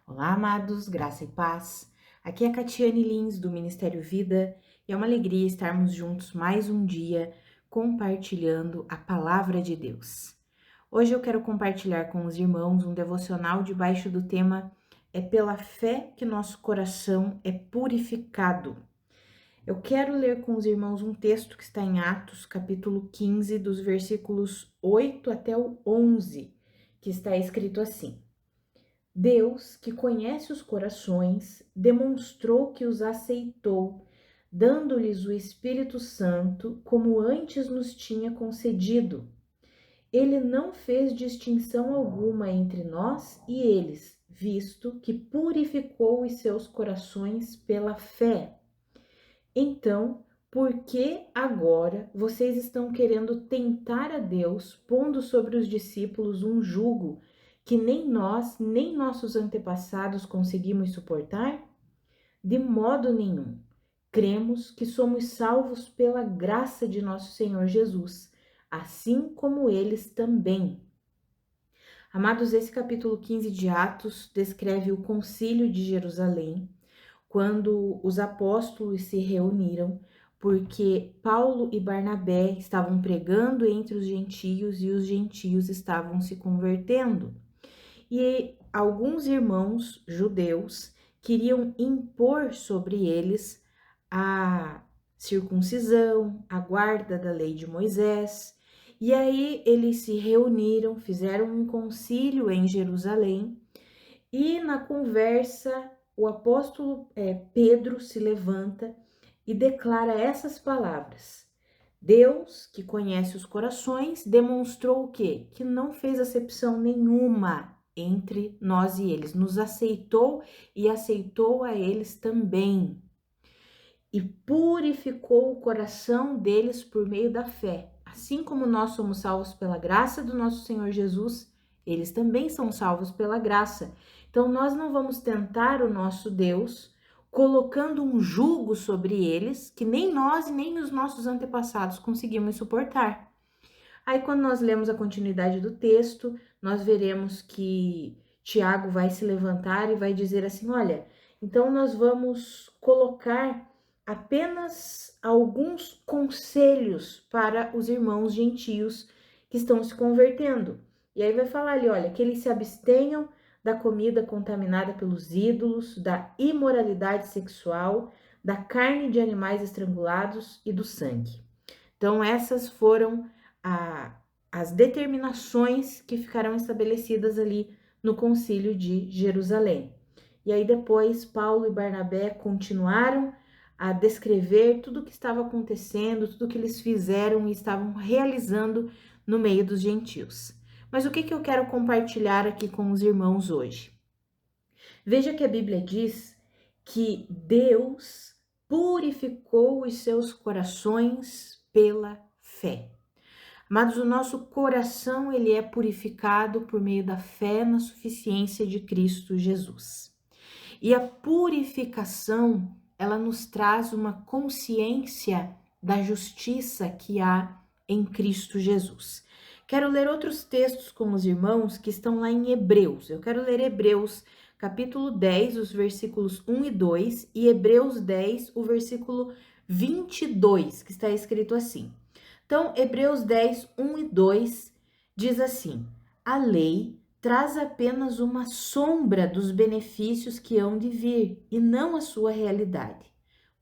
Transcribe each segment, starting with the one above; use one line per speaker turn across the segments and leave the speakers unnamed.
Olá, amados, graça e paz. Aqui é a Catiane Lins, do Ministério Vida, e é uma alegria estarmos juntos mais um dia compartilhando a palavra de Deus. Hoje eu quero compartilhar com os irmãos um devocional debaixo do tema É pela fé que nosso coração é purificado. Eu quero ler com os irmãos um texto que está em Atos, capítulo 15, dos versículos 8 até o 11, que está escrito assim: Deus, que conhece os corações, demonstrou que os aceitou, dando-lhes o Espírito Santo, como antes nos tinha concedido. Ele não fez distinção alguma entre nós e eles, visto que purificou os seus corações pela fé. Então, por que agora vocês estão querendo tentar a Deus, pondo sobre os discípulos um jugo que nem nós, nem nossos antepassados conseguimos suportar? De modo nenhum. Cremos que somos salvos pela graça de nosso Senhor Jesus, assim como eles também. Amados, esse capítulo 15 de Atos descreve o Concílio de Jerusalém, quando os apóstolos se reuniram, porque Paulo e Barnabé estavam pregando entre os gentios e os gentios estavam se convertendo. E alguns irmãos judeus queriam impor sobre eles a circuncisão, a guarda da lei de Moisés. E aí eles se reuniram, fizeram um concílio em Jerusalém e na conversa o apóstolo Pedro se levanta e declara essas palavras: Deus, que conhece os corações, demonstrou o quê? Que não fez acepção nenhuma entre nós e eles, nos aceitou e aceitou a eles também. E purificou o coração deles por meio da fé. Assim como nós somos salvos pela graça do nosso Senhor Jesus, eles também são salvos pela graça. Então nós não vamos tentar o nosso Deus colocando um jugo sobre eles que nem nós e nem os nossos antepassados conseguimos suportar. Aí quando nós lemos a continuidade do texto, nós veremos que Tiago vai se levantar e vai dizer assim: olha, então nós vamos colocar apenas alguns conselhos para os irmãos gentios que estão se convertendo. E aí vai falar ali, olha, que eles se abstenham da comida contaminada pelos ídolos, da imoralidade sexual, da carne de animais estrangulados e do sangue. Então essas foram as determinações que ficarão estabelecidas ali no Concílio de Jerusalém. E aí depois Paulo e Barnabé continuaram a descrever tudo o que estava acontecendo, tudo que eles fizeram e estavam realizando no meio dos gentios. Mas o que eu quero compartilhar aqui com os irmãos hoje? Veja que a Bíblia diz que Deus purificou os seus corações pela fé. Amados, o nosso coração ele é purificado por meio da fé na suficiência de Cristo Jesus. E a purificação, ela nos traz uma consciência da justiça que há em Cristo Jesus. Quero ler outros textos com os irmãos que estão lá em Hebreus. Eu quero ler Hebreus capítulo 10, os versículos 1 e 2, e Hebreus 10, o versículo 22, que está escrito assim. Então, Hebreus 10, 1 e 2 diz assim: a lei traz apenas uma sombra dos benefícios que hão de vir e não a sua realidade.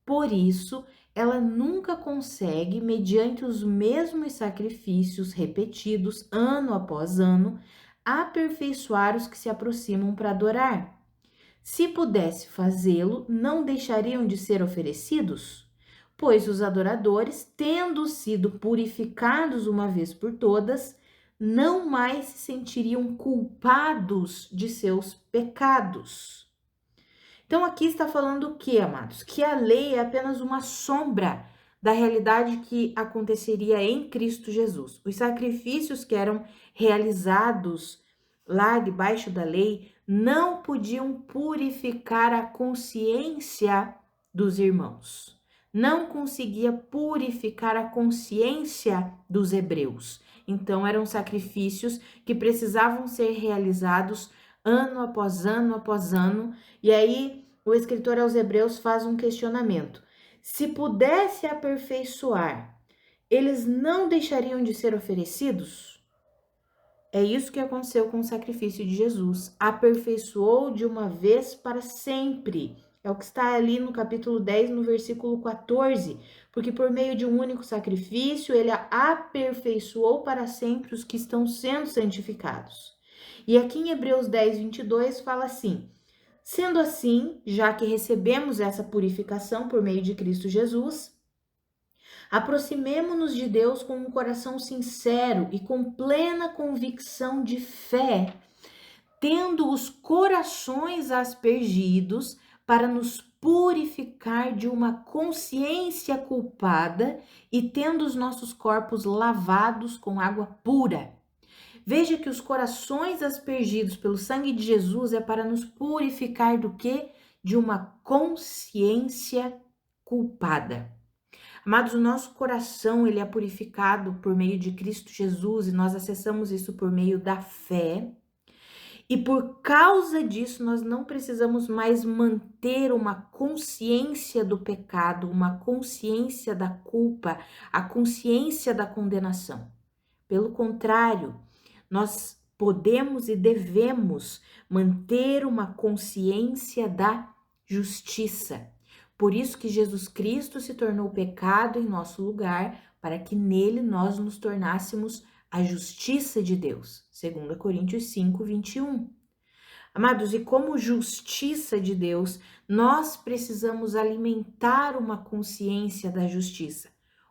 Por isso, ela nunca consegue, mediante os mesmos sacrifícios repetidos ano após ano, aperfeiçoar os que se aproximam para adorar. Se pudesse fazê-lo, não deixariam de ser oferecidos? Pois os adoradores, tendo sido purificados uma vez por todas, não mais se sentiriam culpados de seus pecados. Então aqui está falando o que, amados? Que a lei é apenas uma sombra da realidade que aconteceria em Cristo Jesus. Os sacrifícios que eram realizados lá debaixo da lei não podiam purificar a consciência dos irmãos. Não conseguia purificar a consciência dos hebreus. Então eram sacrifícios que precisavam ser realizados ano após ano após ano. E aí o escritor aos Hebreus faz um questionamento: se pudesse aperfeiçoar, eles não deixariam de ser oferecidos? É isso que aconteceu com o sacrifício de Jesus. Aperfeiçoou de uma vez para sempre. É o que está ali no capítulo 10, no versículo 14. Porque por meio de um único sacrifício, ele aperfeiçoou para sempre os que estão sendo santificados. E aqui em Hebreus 10, 22, fala assim: sendo assim, já que recebemos essa purificação por meio de Cristo Jesus, aproximemo-nos de Deus com um coração sincero e com plena convicção de fé, tendo os corações aspergidos para nos purificar de uma consciência culpada e tendo os nossos corpos lavados com água pura. Veja que os corações aspergidos pelo sangue de Jesus é para nos purificar do quê? De uma consciência culpada. Amados, o nosso coração, ele é purificado por meio de Cristo Jesus e nós acessamos isso por meio da fé. E por causa disso, nós não precisamos mais manter uma consciência do pecado, uma consciência da culpa, a consciência da condenação. Pelo contrário, nós podemos e devemos manter uma consciência da justiça. Por isso que Jesus Cristo se tornou pecado em nosso lugar, para que nele nós nos tornássemos a justiça de Deus. 2 Coríntios 5, 21. Amados, e como justiça de Deus, nós precisamos alimentar uma consciência da justiça.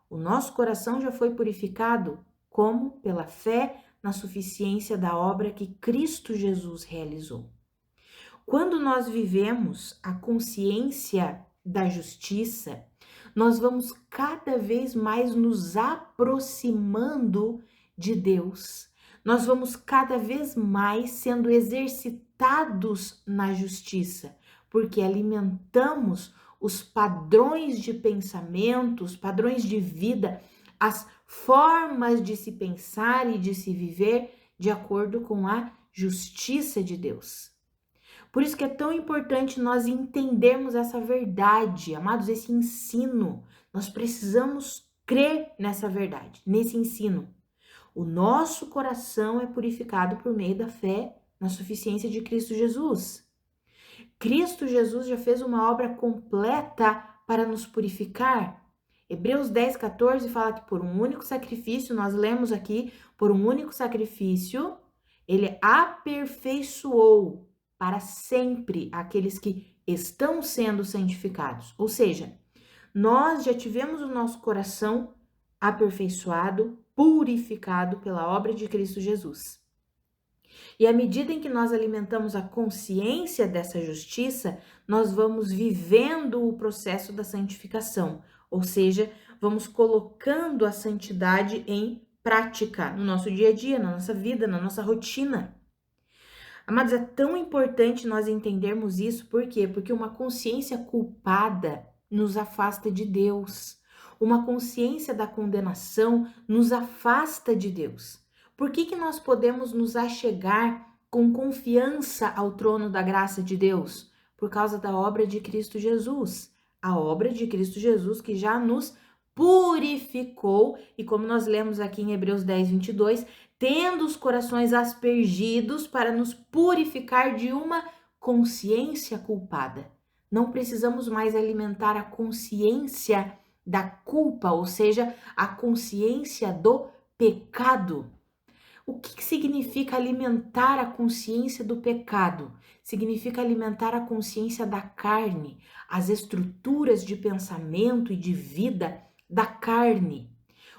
O nosso coração já foi purificado, como? Pela fé na suficiência da obra que Cristo Jesus realizou. Quando nós vivemos a consciência da justiça, nós vamos cada vez mais nos aproximando de Deus. Nós vamos cada vez mais sendo exercitados na justiça, porque alimentamos os padrões de pensamento, os padrões de vida, as formas de se pensar e de se viver de acordo com a justiça de Deus. Por isso que é tão importante nós entendermos essa verdade, amados, esse ensino. Nós precisamos crer nessa verdade, nesse ensino. O nosso coração é purificado por meio da fé na suficiência de Cristo Jesus. Cristo Jesus já fez uma obra completa para nos purificar. Hebreus 10, 14 fala que por um único sacrifício, nós lemos aqui, por um único sacrifício, ele aperfeiçoou para sempre aqueles que estão sendo santificados. Ou seja, nós já tivemos o nosso coração aperfeiçoado, purificado pela obra de Cristo Jesus. E à medida em que nós alimentamos a consciência dessa justiça, nós vamos vivendo o processo da santificação, ou seja, vamos colocando a santidade em prática no nosso dia a dia, na nossa vida, na nossa rotina. Amados, é tão importante nós entendermos isso, por quê? Porque uma consciência culpada nos afasta de Deus. Uma consciência da condenação nos afasta de Deus. Por que nós podemos nos achegar com confiança ao trono da graça de Deus? Por causa da obra de Cristo Jesus. A obra de Cristo Jesus que já nos purificou, e como nós lemos aqui em Hebreus 10, 22, tendo os corações aspergidos para nos purificar de uma consciência culpada. Não precisamos mais alimentar a consciência da culpa, ou seja, a consciência do pecado. O que significa alimentar a consciência do pecado? Significa alimentar a consciência da carne, as estruturas de pensamento e de vida da carne.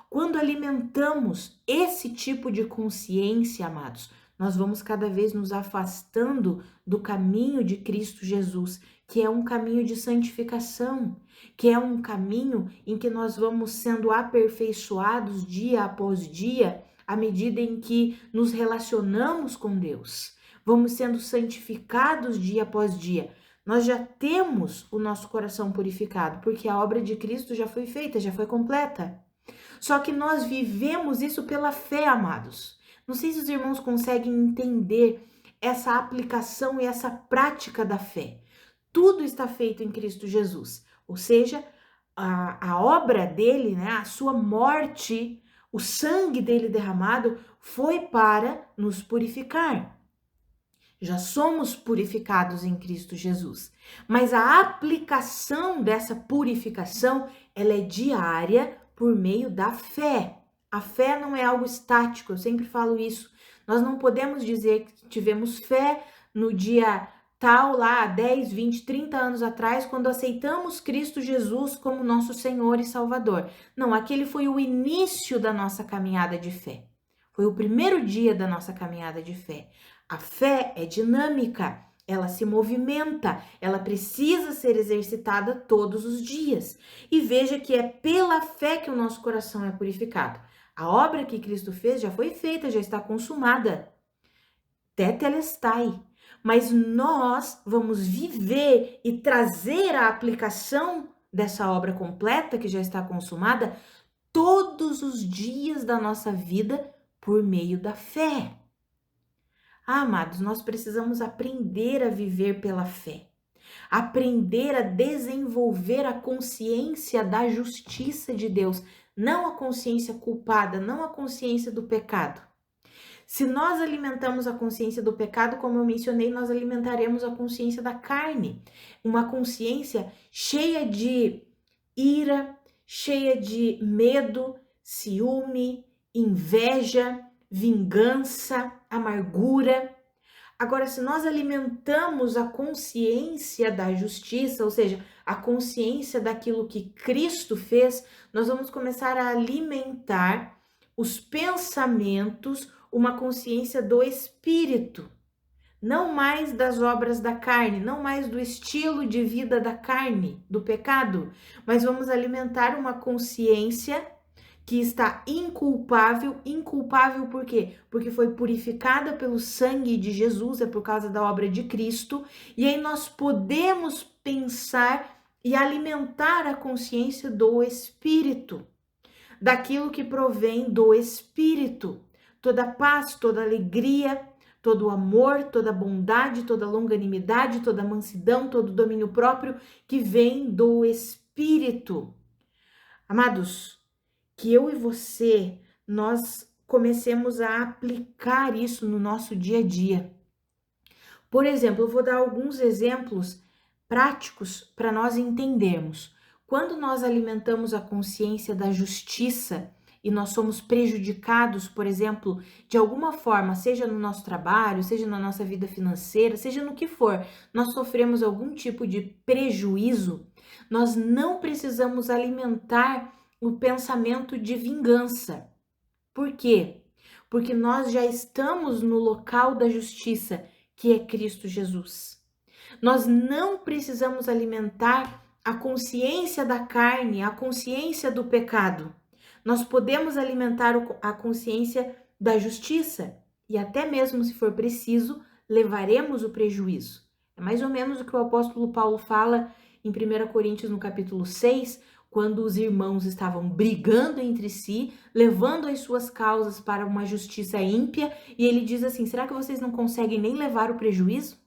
Quando alimentamos esse tipo de consciência, amados, nós vamos cada vez nos afastando do caminho de Cristo Jesus, que é um caminho de santificação, que é um caminho em que nós vamos sendo aperfeiçoados dia após dia, à medida em que nos relacionamos com Deus. Vamos sendo santificados dia após dia. Nós já temos o nosso coração purificado, porque a obra de Cristo já foi feita, já foi completa. Só que nós vivemos isso pela fé, amados. Não sei se os irmãos conseguem entender essa aplicação e essa prática da fé. Tudo está feito em Cristo Jesus, ou seja, a obra dele, né, a sua morte, o sangue dele derramado foi para nos purificar. Já somos purificados em Cristo Jesus, mas a aplicação dessa purificação, ela é diária por meio da fé. A fé não é algo estático, eu sempre falo isso. Nós não podemos dizer que tivemos fé no dia tal lá, 10, 20, 30 anos atrás, quando aceitamos Cristo Jesus como nosso Senhor e Salvador. Não, aquele foi o início da nossa caminhada de fé. Foi o primeiro dia da nossa caminhada de fé. A fé é dinâmica, ela se movimenta, ela precisa ser exercitada todos os dias. E veja que é pela fé que o nosso coração é purificado. A obra que Cristo fez já foi feita, já está consumada. Tetelestai. Mas nós vamos viver e trazer a aplicação dessa obra completa que já está consumada todos os dias da nossa vida por meio da fé. Amados, nós precisamos aprender a viver pela fé, aprender a desenvolver a consciência da justiça de Deus, não a consciência culpada, não a consciência do pecado. Se nós alimentamos a consciência do pecado, como eu mencionei, nós alimentaremos a consciência da carne, uma consciência cheia de ira, cheia de medo, ciúme, inveja, vingança, amargura. Agora, se nós alimentamos a consciência da justiça, ou seja, a consciência daquilo que Cristo fez, nós vamos começar a alimentar os pensamentos, uma consciência do Espírito, não mais das obras da carne, não mais do estilo de vida da carne, do pecado, mas vamos alimentar uma consciência que está inculpável. Inculpável por quê? Porque foi purificada pelo sangue de Jesus, é por causa da obra de Cristo, e aí nós podemos pensar e alimentar a consciência do Espírito, daquilo que provém do Espírito, toda paz, toda alegria, todo amor, toda bondade, toda longanimidade, toda mansidão, todo domínio próprio que vem do Espírito. Amados, que eu e você, nós comecemos a aplicar isso no nosso dia a dia. Por exemplo, eu vou dar alguns exemplos práticos para nós entendermos. Quando nós alimentamos a consciência da justiça e nós somos prejudicados, por exemplo, de alguma forma, seja no nosso trabalho, seja na nossa vida financeira, seja no que for, nós sofremos algum tipo de prejuízo, nós não precisamos alimentar o pensamento de vingança. Por quê? Porque nós já estamos no local da justiça, que é Cristo Jesus. Nós não precisamos alimentar a consciência da carne, a consciência do pecado. Nós podemos alimentar a consciência da justiça e até mesmo, se for preciso, levaremos o prejuízo. É mais ou menos o que o apóstolo Paulo fala em 1 Coríntios, no capítulo 6, quando os irmãos estavam brigando entre si, levando as suas causas para uma justiça ímpia, e ele diz assim: será que vocês não conseguem nem levar o prejuízo?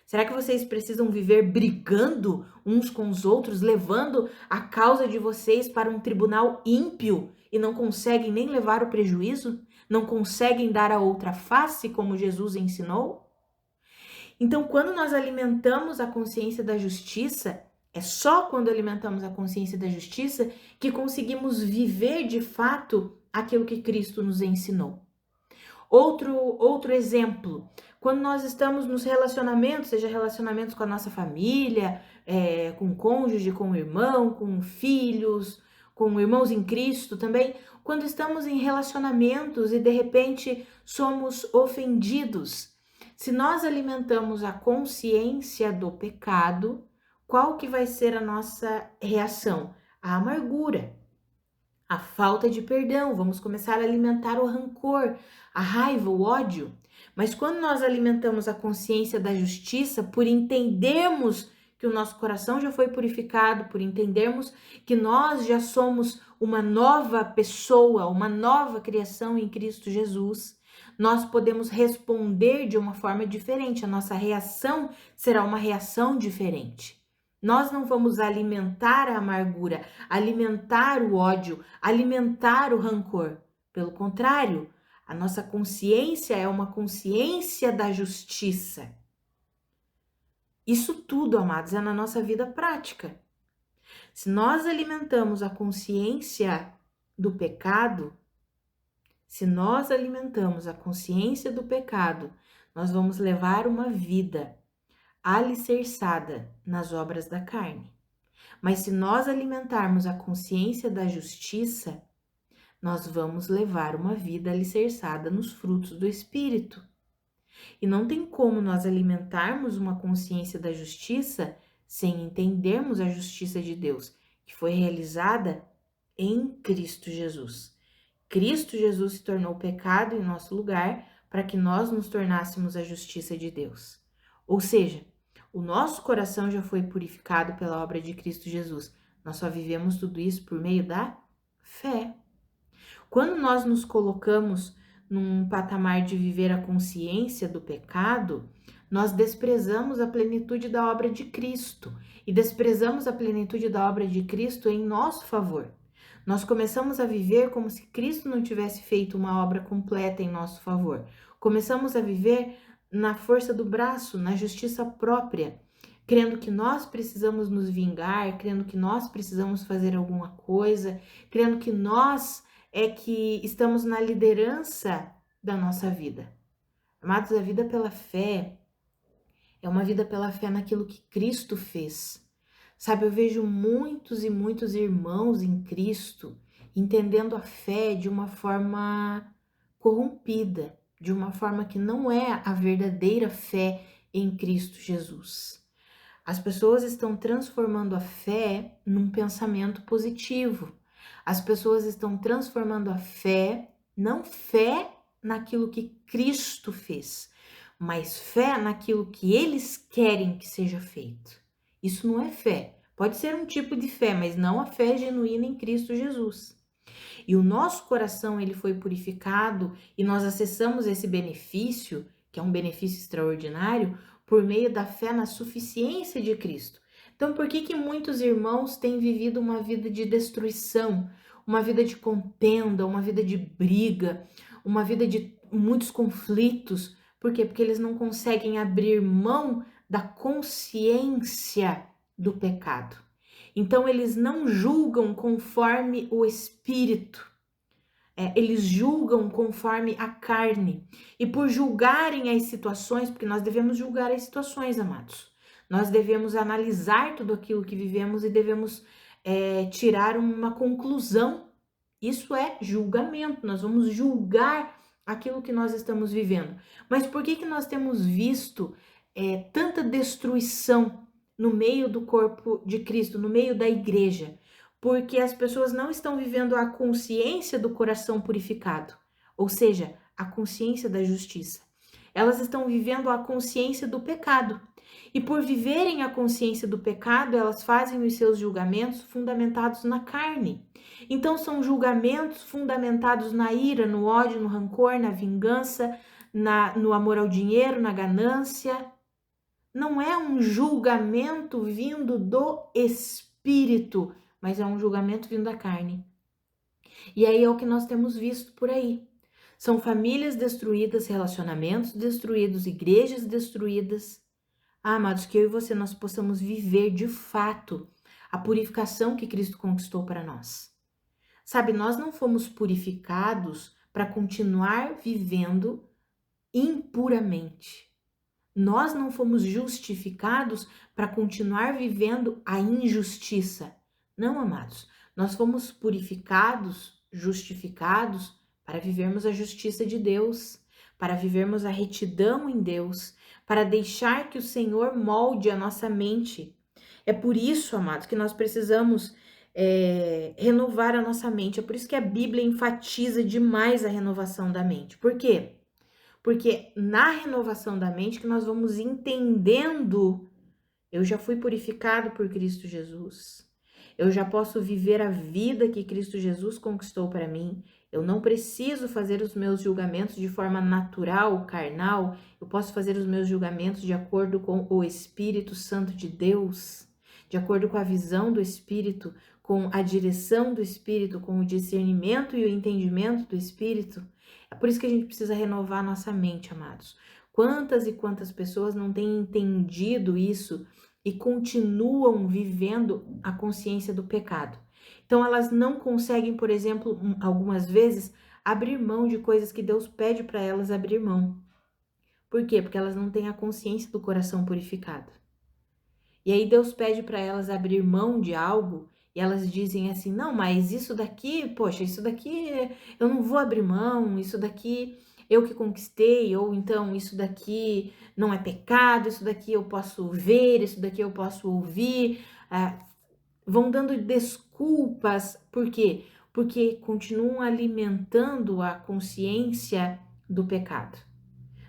Será que vocês precisam viver brigando uns com os outros, levando a causa de vocês para um tribunal ímpio e não conseguem nem levar o prejuízo? Não conseguem dar a outra face, como Jesus ensinou? Então, quando nós alimentamos a consciência da justiça, é só quando alimentamos a consciência da justiça que conseguimos viver de fato aquilo que Cristo nos ensinou. Outro exemplo, quando nós estamos nos relacionamentos, seja relacionamentos com a nossa família, com o cônjuge, com o irmão, com filhos, com irmãos em Cristo também, quando estamos em relacionamentos e de repente somos ofendidos, se nós alimentamos a consciência do pecado, qual que vai ser a nossa reação? A amargura, a falta de perdão, vamos começar a alimentar o rancor, a raiva, o ódio. Mas quando nós alimentamos a consciência da justiça, por entendermos que o nosso coração já foi purificado, por entendermos que nós já somos uma nova pessoa, uma nova criação em Cristo Jesus, nós podemos responder de uma forma diferente, a nossa reação será uma reação diferente. Nós não vamos alimentar a amargura, alimentar o ódio, alimentar o rancor. Pelo contrário, a nossa consciência é uma consciência da justiça. Isso tudo, amados, é na nossa vida prática. Se nós alimentamos a consciência do pecado, se nós alimentamos a consciência do pecado, nós vamos levar uma vida alicerçada nas obras da carne. Mas se nós alimentarmos a consciência da justiça, nós vamos levar uma vida alicerçada nos frutos do Espírito. E não tem como nós alimentarmos uma consciência da justiça sem entendermos a justiça de Deus, que foi realizada em Cristo Jesus. Cristo Jesus se tornou pecado em nosso lugar para que nós nos tornássemos a justiça de Deus. Ou seja, o nosso coração já foi purificado pela obra de Cristo Jesus. Nós só vivemos tudo isso por meio da fé. Quando nós nos colocamos num patamar de viver a consciência do pecado, nós desprezamos a plenitude da obra de Cristo e desprezamos a plenitude da obra de Cristo em nosso favor. Nós começamos a viver como se Cristo não tivesse feito uma obra completa em nosso favor. Começamos a viver na força do braço, na justiça própria, crendo que nós precisamos nos vingar, crendo que nós precisamos fazer alguma coisa, crendo que nós é que estamos na liderança da nossa vida. Amados, a vida pela fé é uma vida pela fé naquilo que Cristo fez. Sabe, eu vejo muitos e muitos irmãos em Cristo entendendo a fé de uma forma corrompida, de uma forma que não é a verdadeira fé em Cristo Jesus. As pessoas estão transformando a fé num pensamento positivo. As pessoas estão transformando a fé, não fé naquilo que Cristo fez, mas fé naquilo que eles querem que seja feito. Isso não é fé. Pode ser um tipo de fé, mas não a fé genuína em Cristo Jesus. E o nosso coração, ele foi purificado e nós acessamos esse benefício, que é um benefício extraordinário, por meio da fé na suficiência de Cristo. Então, por que muitos irmãos têm vivido uma vida de destruição, uma vida de contenda, uma vida de briga, uma vida de muitos conflitos? Por quê? Porque eles não conseguem abrir mão da consciência do pecado. Então, eles não julgam conforme o Espírito. Eles julgam conforme a carne. E por julgarem as situações, porque nós devemos julgar as situações, amados. Nós devemos analisar tudo aquilo que vivemos e devemos tirar uma conclusão. Isso é julgamento. Nós vamos julgar aquilo que nós estamos vivendo. Mas por que nós temos visto tanta destruição no meio do corpo de Cristo, no meio da igreja? Porque as pessoas não estão vivendo a consciência do coração purificado, ou seja, a consciência da justiça. Elas estão vivendo a consciência do pecado. E por viverem a consciência do pecado, elas fazem os seus julgamentos fundamentados na carne. Então, são julgamentos fundamentados na ira, no ódio, no rancor, na vingança, no amor ao dinheiro, na ganância. Não é um julgamento vindo do Espírito, mas é um julgamento vindo da carne. E aí é o que nós temos visto por aí. São famílias destruídas, relacionamentos destruídos, igrejas destruídas. Amados, que eu e você nós possamos viver de fato a purificação que Cristo conquistou para nós. Sabe, nós não fomos purificados para continuar vivendo impuramente. Nós não fomos justificados para continuar vivendo a injustiça. Não, amados, nós fomos purificados, justificados para vivermos a justiça de Deus, para vivermos a retidão em Deus, para deixar que o Senhor molde a nossa mente. É por isso, amados, que nós precisamos renovar a nossa mente. É por isso que a Bíblia enfatiza demais a renovação da mente. Por quê? Porque na renovação da mente que nós vamos entendendo, eu já fui purificado por Cristo Jesus. Eu já posso viver a vida que Cristo Jesus conquistou para mim. Eu não preciso fazer os meus julgamentos de forma natural, carnal. Eu posso fazer os meus julgamentos de acordo com o Espírito Santo de Deus, de acordo com a visão do Espírito, com a direção do Espírito, com o discernimento e o entendimento do Espírito. É por isso que a gente precisa renovar a nossa mente, amados. Quantas e quantas pessoas não têm entendido isso e continuam vivendo a consciência do pecado? Então, elas não conseguem, por exemplo, algumas vezes, abrir mão de coisas que Deus pede para elas abrir mão. Por quê? Porque elas não têm a consciência do coração purificado. E aí Deus pede para elas abrir mão de algo e elas dizem assim: não, mas isso daqui, poxa, isso daqui eu não vou abrir mão, isso daqui eu que conquistei, ou então isso daqui não é pecado, isso daqui eu posso ver, isso daqui eu posso ouvir. Vão dando desculpas, por quê? Porque continuam alimentando a consciência do pecado.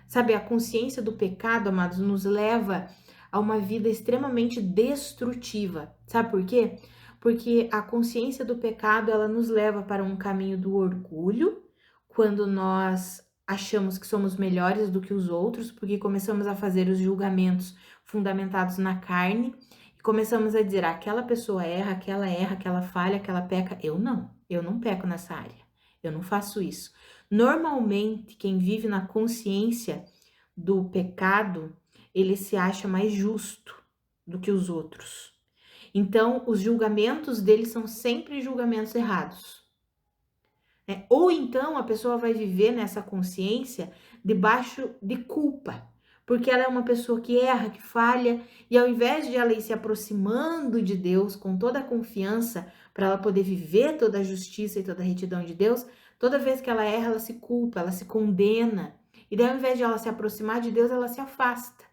Sabe, a consciência do pecado, amados, nos leva a uma vida extremamente destrutiva. Sabe por quê? Porque a consciência do pecado, ela nos leva para um caminho do orgulho, quando nós achamos que somos melhores do que os outros, porque começamos a fazer os julgamentos fundamentados na carne, e começamos a dizer, aquela pessoa erra, aquela falha, aquela peca. Eu não peco nessa área, eu não faço isso. Normalmente, quem vive na consciência do pecado, ele se acha mais justo do que os outros. Então, os julgamentos dele são sempre julgamentos errados. Ou então, a pessoa vai viver nessa consciência debaixo de culpa, porque ela é uma pessoa que erra, que falha, e ao invés de ela ir se aproximando de Deus com toda a confiança para ela poder viver toda a justiça e toda a retidão de Deus, toda vez que ela erra, ela se culpa, ela se condena. E daí, ao invés de ela se aproximar de Deus, ela se afasta.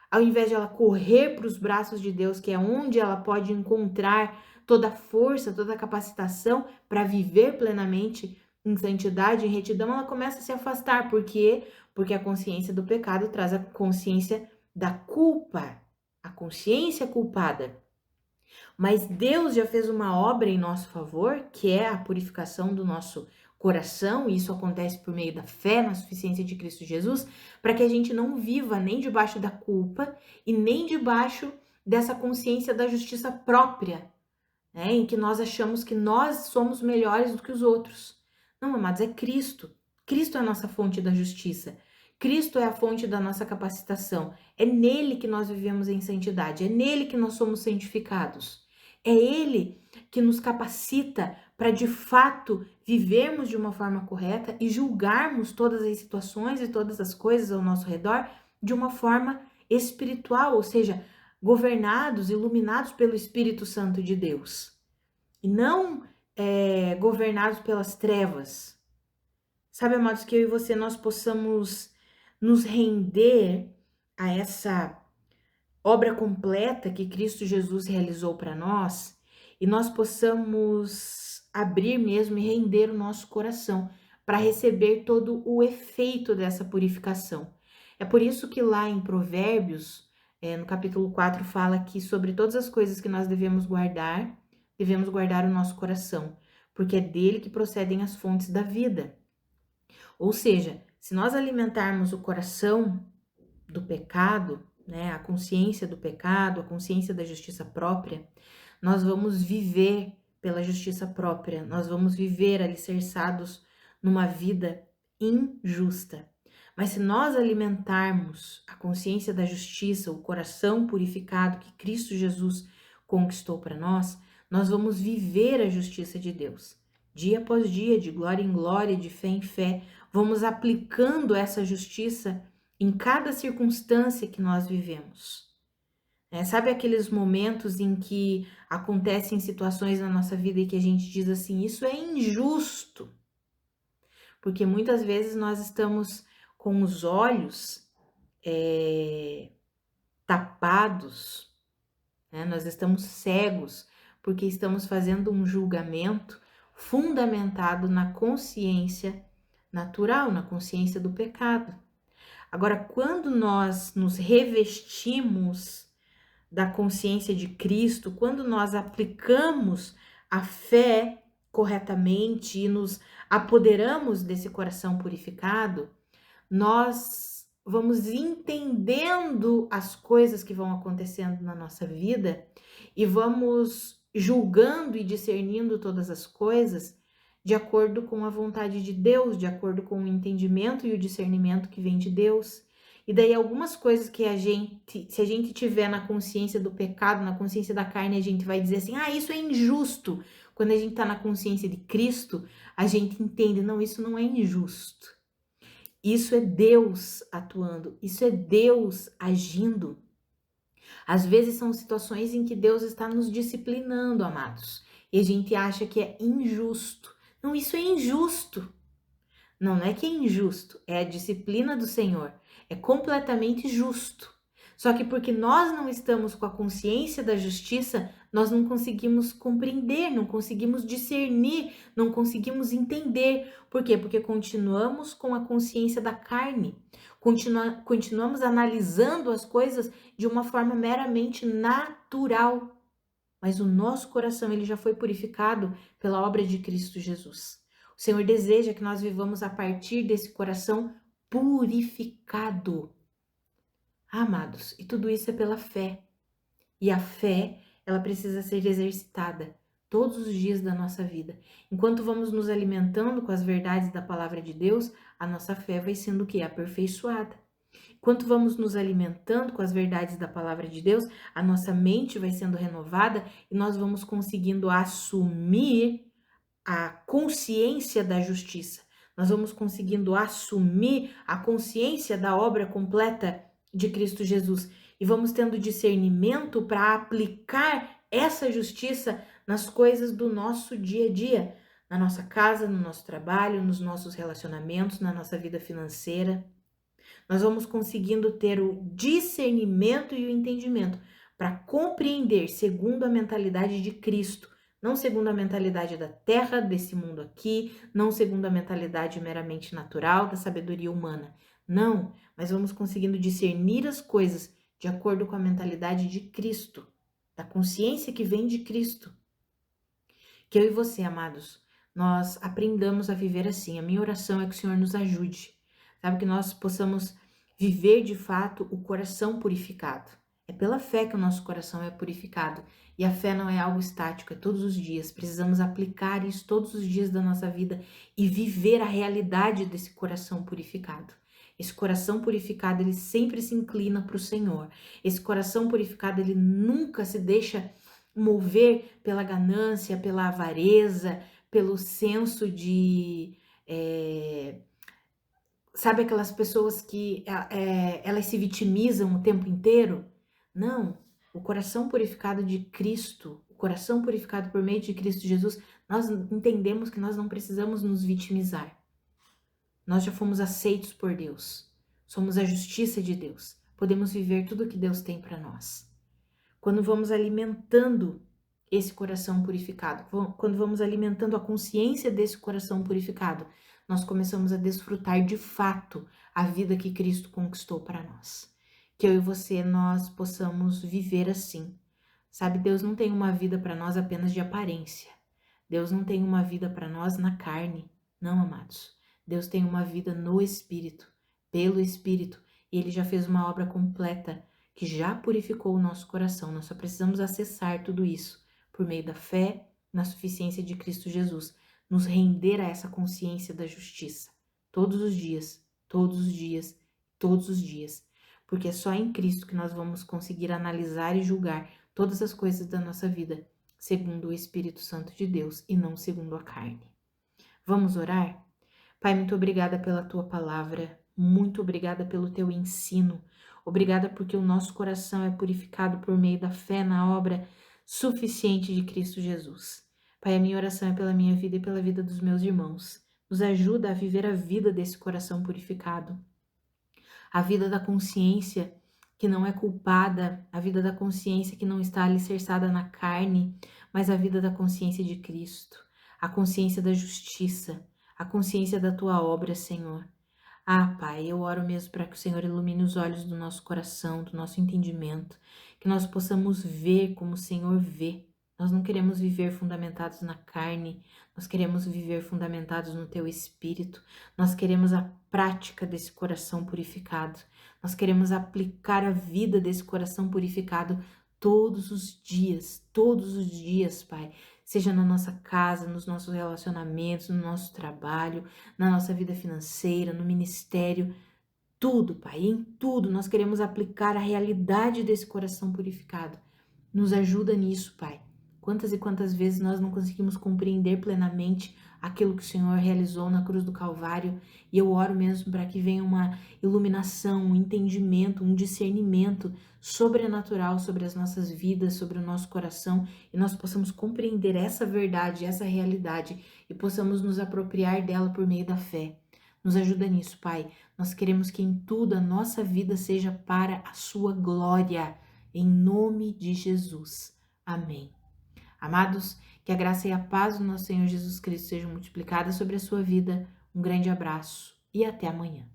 Ao invés de ela correr para os braços de Deus, que é onde ela pode encontrar toda a força, toda a capacitação para viver plenamente em santidade, em retidão, ela começa a se afastar. Por quê? Porque a consciência do pecado traz a consciência da culpa, a consciência culpada. Mas Deus já fez uma obra em nosso favor, que é a purificação do nosso coração, e isso acontece por meio da fé na suficiência de Cristo Jesus, para que a gente não viva nem debaixo da culpa e nem debaixo dessa consciência da justiça própria, né, em que nós achamos que nós somos melhores do que os outros. Não, amados, é Cristo. Cristo é a nossa fonte da justiça. Cristo é a fonte da nossa capacitação. É nele que nós vivemos em santidade, é nele que nós somos santificados. É ele que nos capacita para, de fato, vivermos de uma forma correta e julgarmos todas as situações e todas as coisas ao nosso redor de uma forma espiritual, ou seja, governados, iluminados pelo Espírito Santo de Deus. E não governados pelas trevas. Sabe, amados, que eu e você, nós possamos nos render a essa obra completa que Cristo Jesus realizou para nós, e nós possamos abrir mesmo e render o nosso coração para receber todo o efeito dessa purificação. É por isso que lá em Provérbios, no capítulo 4, fala que sobre todas as coisas que nós devemos guardar o nosso coração, porque é dele que procedem as fontes da vida. Ou seja, se nós alimentarmos o coração do pecado, né, a consciência do pecado, a consciência da justiça própria, nós vamos viver pela justiça própria, nós vamos viver alicerçados numa vida injusta. Mas se nós alimentarmos a consciência da justiça, o coração purificado que Cristo Jesus conquistou para nós, nós vamos viver a justiça de Deus. Dia após dia, de glória em glória, de fé em fé, vamos aplicando essa justiça em cada circunstância que nós vivemos. Sabe aqueles momentos em que acontecem situações na nossa vida e que a gente diz assim, isso é injusto? Porque muitas vezes nós estamos com os olhos tapados, né? Nós estamos cegos porque estamos fazendo um julgamento fundamentado na consciência natural, na consciência do pecado. Agora, quando nós nos revestimos da consciência de Cristo, quando nós aplicamos a fé corretamente e nos apoderamos desse coração purificado, nós vamos entendendo as coisas que vão acontecendo na nossa vida e vamos julgando e discernindo todas as coisas de acordo com a vontade de Deus, de acordo com o entendimento e o discernimento que vem de Deus. E daí algumas coisas que se a gente tiver na consciência do pecado, na consciência da carne, a gente vai dizer assim: "Ah, isso é injusto". Quando a gente está na consciência de Cristo, a gente entende: "Não, isso não é injusto. Isso é Deus atuando, isso é Deus agindo". Às vezes são situações em que Deus está nos disciplinando, amados, e a gente acha que é injusto. Não, isso é injusto. Não, não é que é injusto, é a disciplina do Senhor. É completamente justo. Só que porque nós não estamos com a consciência da justiça, nós não conseguimos compreender, não conseguimos discernir, não conseguimos entender. Por quê? Porque continuamos com a consciência da carne. Continuamos analisando as coisas de uma forma meramente natural. Mas o nosso coração, ele já foi purificado pela obra de Cristo Jesus. O Senhor deseja que nós vivamos a partir desse coração purificado. Amados, e tudo isso é pela fé. E a fé, ela precisa ser exercitada todos os dias da nossa vida. Enquanto vamos nos alimentando com as verdades da palavra de Deus, a nossa fé vai sendo o quê? Aperfeiçoada. Enquanto vamos nos alimentando com as verdades da palavra de Deus, a nossa mente vai sendo renovada e nós vamos conseguindo assumir a consciência da justiça. Nós vamos conseguindo assumir a consciência da obra completa de Cristo Jesus e vamos tendo discernimento para aplicar essa justiça nas coisas do nosso dia a dia, na nossa casa, no nosso trabalho, nos nossos relacionamentos, na nossa vida financeira. Nós vamos conseguindo ter o discernimento e o entendimento para compreender segundo a mentalidade de Cristo, não segundo a mentalidade da terra, desse mundo aqui, não segundo a mentalidade meramente natural da sabedoria humana. Não, mas vamos conseguindo discernir as coisas de acordo com a mentalidade de Cristo, da consciência que vem de Cristo. Que eu e você, amados, nós aprendamos a viver assim. A minha oração é que o Senhor nos ajude, sabe? Que nós possamos viver de fato o coração purificado. É pela fé que o nosso coração é purificado. E a fé não é algo estático, é todos os dias. Precisamos aplicar isso todos os dias da nossa vida e viver a realidade desse coração purificado. Esse coração purificado, ele sempre se inclina para o Senhor. Esse coração purificado, ele nunca se deixa mover pela ganância, pela avareza, pelo senso de... sabe aquelas pessoas que elas se vitimizam o tempo inteiro? Não, o coração purificado de Cristo, o coração purificado por meio de Cristo Jesus, nós entendemos que nós não precisamos nos vitimizar. Nós já fomos aceitos por Deus, somos a justiça de Deus, podemos viver tudo o que Deus tem para nós. Quando vamos alimentando esse coração purificado, quando vamos alimentando a consciência desse coração purificado, nós começamos a desfrutar de fato a vida que Cristo conquistou para nós. Que eu e você, nós possamos viver assim. Sabe, Deus não tem uma vida para nós apenas de aparência. Deus não tem uma vida para nós na carne. Não, amados. Deus tem uma vida no Espírito, pelo Espírito. E Ele já fez uma obra completa que já purificou o nosso coração. Nós só precisamos acessar tudo isso por meio da fé na suficiência de Cristo Jesus, nos render a essa consciência da justiça todos os dias, todos os dias, todos os dias, porque é só em Cristo que nós vamos conseguir analisar e julgar todas as coisas da nossa vida segundo o Espírito Santo de Deus e não segundo a carne. Vamos orar? Pai, muito obrigada pela tua palavra, muito obrigada pelo teu ensino, obrigada porque o nosso coração é purificado por meio da fé na obra suficiente de Cristo Jesus. Pai, a minha oração é pela minha vida e pela vida dos meus irmãos. Nos ajuda a viver a vida desse coração purificado, a vida da consciência que não é culpada, a vida da consciência que não está alicerçada na carne, mas a vida da consciência de Cristo, a consciência da justiça, a consciência da tua obra, Senhor. Ah, Pai, eu oro mesmo para que o Senhor ilumine os olhos do nosso coração, do nosso entendimento, que nós possamos ver como o Senhor vê, Nós não queremos viver fundamentados na carne, nós queremos viver fundamentados no Teu Espírito, nós queremos a prática desse coração purificado, nós queremos aplicar a vida desse coração purificado todos os dias, Pai, seja na nossa casa, nos nossos relacionamentos, no nosso trabalho, na nossa vida financeira, no ministério, tudo, Pai, em tudo nós queremos aplicar a realidade desse coração purificado. Nos ajuda nisso, Pai. Quantas e quantas vezes nós não conseguimos compreender plenamente aquilo que o Senhor realizou na cruz do Calvário, e eu oro mesmo para que venha uma iluminação, um entendimento, um discernimento sobrenatural sobre as nossas vidas, sobre o nosso coração, e nós possamos compreender essa verdade, essa realidade, e possamos nos apropriar dela por meio da fé. Nos ajuda nisso, Pai. Nós queremos que em tudo a nossa vida seja para a sua glória, em nome de Jesus. Amém. Amados, que a graça e a paz do nosso Senhor Jesus Cristo sejam multiplicadas sobre a sua vida. Um grande abraço e até amanhã.